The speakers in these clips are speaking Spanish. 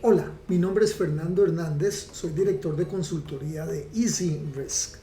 Hola, mi nombre es Fernando Hernández, soy director de consultoría de Easy Risk.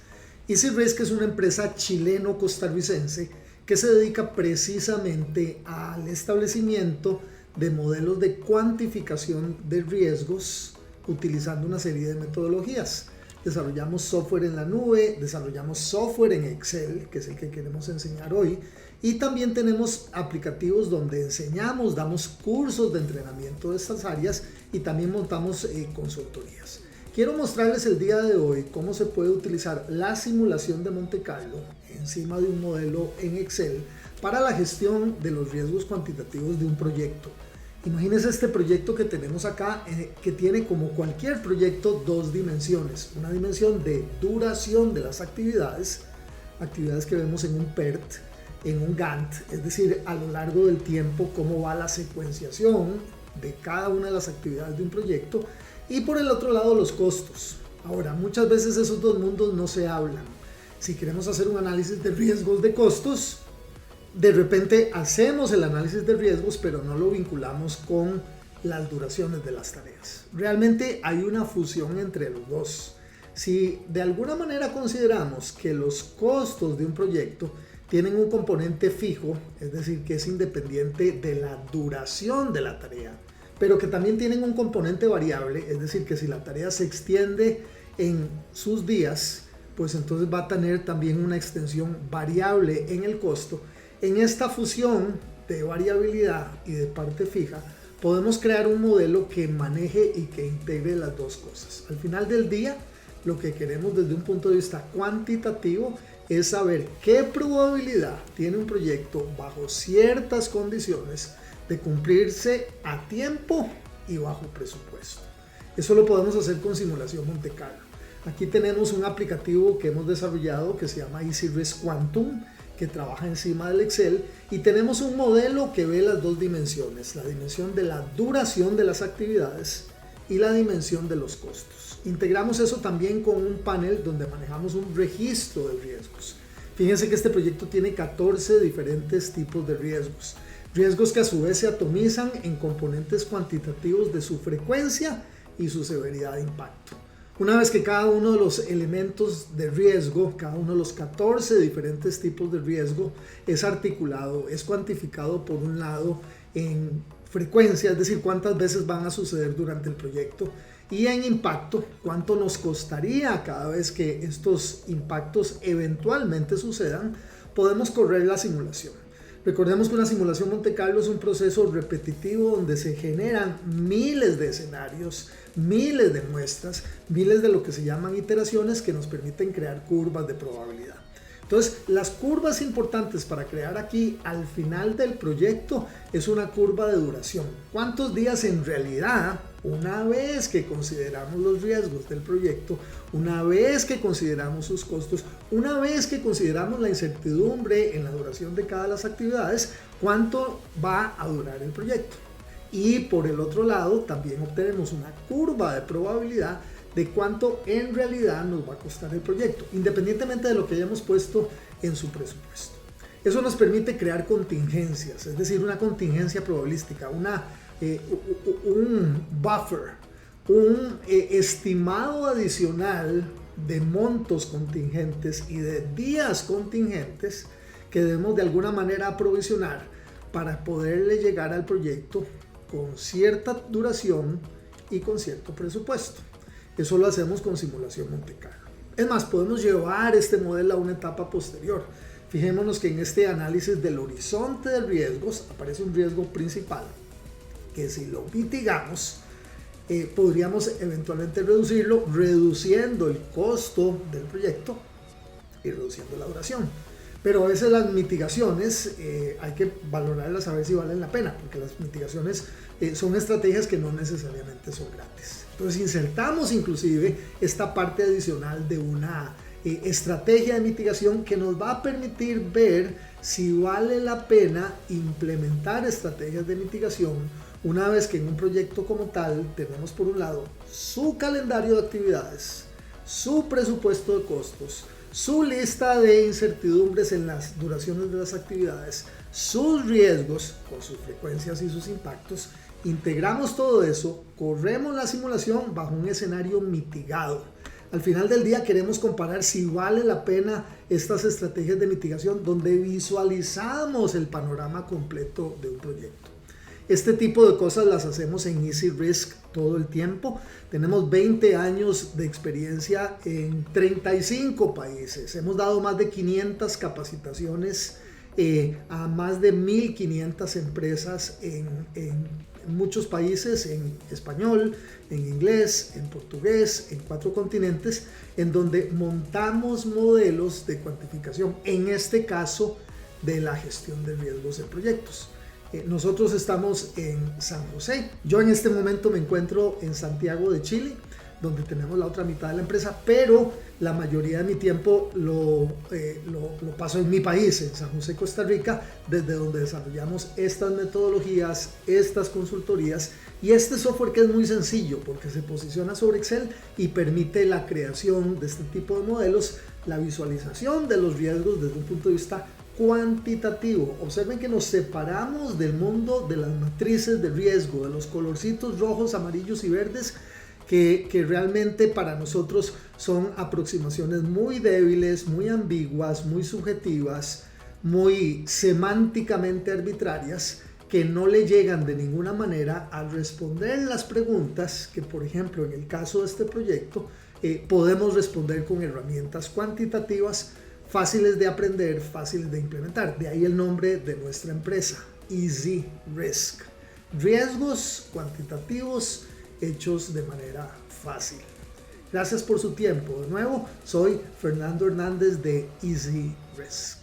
Easy Risk es una empresa chileno-costarricense que se dedica precisamente al establecimiento de modelos de cuantificación de riesgos utilizando una serie de metodologías. Desarrollamos software en la nube, desarrollamos software en Excel, que es el que queremos enseñar hoy, y también tenemos aplicativos donde enseñamos, damos cursos de entrenamiento de estas áreas y también montamos consultorías. Quiero mostrarles el día de hoy cómo se puede utilizar la simulación de Monte Carlo encima de un modelo en Excel para la gestión de los riesgos cuantitativos de un proyecto. Imagínense este proyecto que tenemos acá, que tiene, como cualquier proyecto, dos dimensiones. Una dimensión de duración de las actividades que vemos en un PERT, en un Gantt, es decir, a lo largo del tiempo, cómo va la secuenciación de cada una de las actividades de un proyecto, y por el otro lado los costos. Ahora, muchas veces esos dos mundos no se hablan. Si queremos hacer un análisis de riesgos de costos, de repente hacemos el análisis de riesgos, pero no lo vinculamos con las duraciones de las tareas. Realmente hay una fusión entre los dos. Si de alguna manera consideramos que los costos de un proyecto tienen un componente fijo, es decir, que es independiente de la duración de la tarea, pero que también tienen un componente variable, es decir, que si la tarea se extiende en sus días, pues entonces va a tener también una extensión variable en el costo. En esta fusión de variabilidad y de parte fija, podemos crear un modelo que maneje y que integre las dos cosas. Al final del día, lo que queremos desde un punto de vista cuantitativo es saber qué probabilidad tiene un proyecto bajo ciertas condiciones de cumplirse a tiempo y bajo presupuesto. Eso lo podemos hacer con simulación Monte Carlo. Aquí tenemos un aplicativo que hemos desarrollado que se llama Easy Risk Quantum, que trabaja encima del Excel, y tenemos un modelo que ve las dos dimensiones, la dimensión de la duración de las actividades y la dimensión de los costos. Integramos eso también con un panel donde manejamos un registro de riesgos. Fíjense que este proyecto tiene 14 diferentes tipos de riesgos. Riesgos que a su vez se atomizan en componentes cuantitativos de su frecuencia y su severidad de impacto. Una vez que cada uno de los elementos de riesgo, cada uno de los 14 diferentes tipos de riesgo es articulado, es cuantificado por un lado en frecuencia, es decir, cuántas veces van a suceder durante el proyecto, y en impacto, cuánto nos costaría cada vez que estos impactos eventualmente sucedan, podemos correr la simulación. Recordemos que una simulación Monte Carlo es un proceso repetitivo donde se generan miles de escenarios, miles de muestras, miles de lo que se llaman iteraciones que nos permiten crear curvas de probabilidad. Entonces, las curvas importantes para crear aquí al final del proyecto es una curva de duración. ¿Cuántos días en realidad, una vez que consideramos los riesgos del proyecto, una vez que consideramos sus costos, una vez que consideramos la incertidumbre en la duración de cada de las actividades, cuánto va a durar el proyecto? Y por el otro lado, también obtenemos una curva de probabilidad de cuánto en realidad nos va a costar el proyecto, independientemente de lo que hayamos puesto en su presupuesto. Eso nos permite crear contingencias, es decir, una contingencia probabilística, un buffer, un estimado adicional de montos contingentes y de días contingentes que debemos de alguna manera aprovisionar para poderle llegar al proyecto con cierta duración y con cierto presupuesto. Eso lo hacemos con simulación Monte Carlo. Es más, podemos llevar este modelo a una etapa posterior. Fijémonos que en este análisis del horizonte de riesgos aparece un riesgo principal que, si lo mitigamos, podríamos eventualmente reducirlo, reduciendo el costo del proyecto y reduciendo la duración. Pero a veces las mitigaciones hay que valorarlas a ver si valen la pena, porque las mitigaciones son estrategias que no necesariamente son gratis. Entonces insertamos inclusive esta parte adicional de una estrategia de mitigación que nos va a permitir ver si vale la pena implementar estrategias de mitigación una vez que en un proyecto como tal tenemos por un lado su calendario de actividades, su presupuesto de costos, su lista de incertidumbres en las duraciones de las actividades, sus riesgos con sus frecuencias y sus impactos, integramos todo eso, corremos la simulación bajo un escenario mitigado. Al final del día queremos comparar si vale la pena estas estrategias de mitigación donde visualizamos el panorama completo de un proyecto. Este tipo de cosas las hacemos en Easy Risk todo el tiempo. Tenemos 20 años de experiencia en 35 países. Hemos dado más de 500 capacitaciones a más de 1.500 empresas en muchos países, en español, en inglés, en portugués, en 4 continentes, en donde montamos modelos de cuantificación, en este caso de la gestión de riesgos de proyectos. Nosotros estamos en San José. Yo en este momento me encuentro en Santiago de Chile, donde tenemos la otra mitad de la empresa, pero la mayoría de mi tiempo lo paso en mi país, en San José, Costa Rica, desde donde desarrollamos estas metodologías, estas consultorías y este software que es muy sencillo porque se posiciona sobre Excel y permite la creación de este tipo de modelos, la visualización de los riesgos desde un punto de vista cuantitativo. Observen que nos separamos del mundo de las matrices de riesgo, de los colorcitos rojos, amarillos y verdes, que realmente para nosotros son aproximaciones muy débiles, muy ambiguas, muy subjetivas, muy semánticamente arbitrarias, que no le llegan de ninguna manera a responder las preguntas que, por ejemplo, en el caso de este proyecto, podemos responder con herramientas cuantitativas fáciles de aprender, fáciles de implementar. De ahí el nombre de nuestra empresa, Easy Risk. Riesgos cuantitativos hechos de manera fácil. Gracias por su tiempo. De nuevo, soy Fernando Hernández de Easy Risk.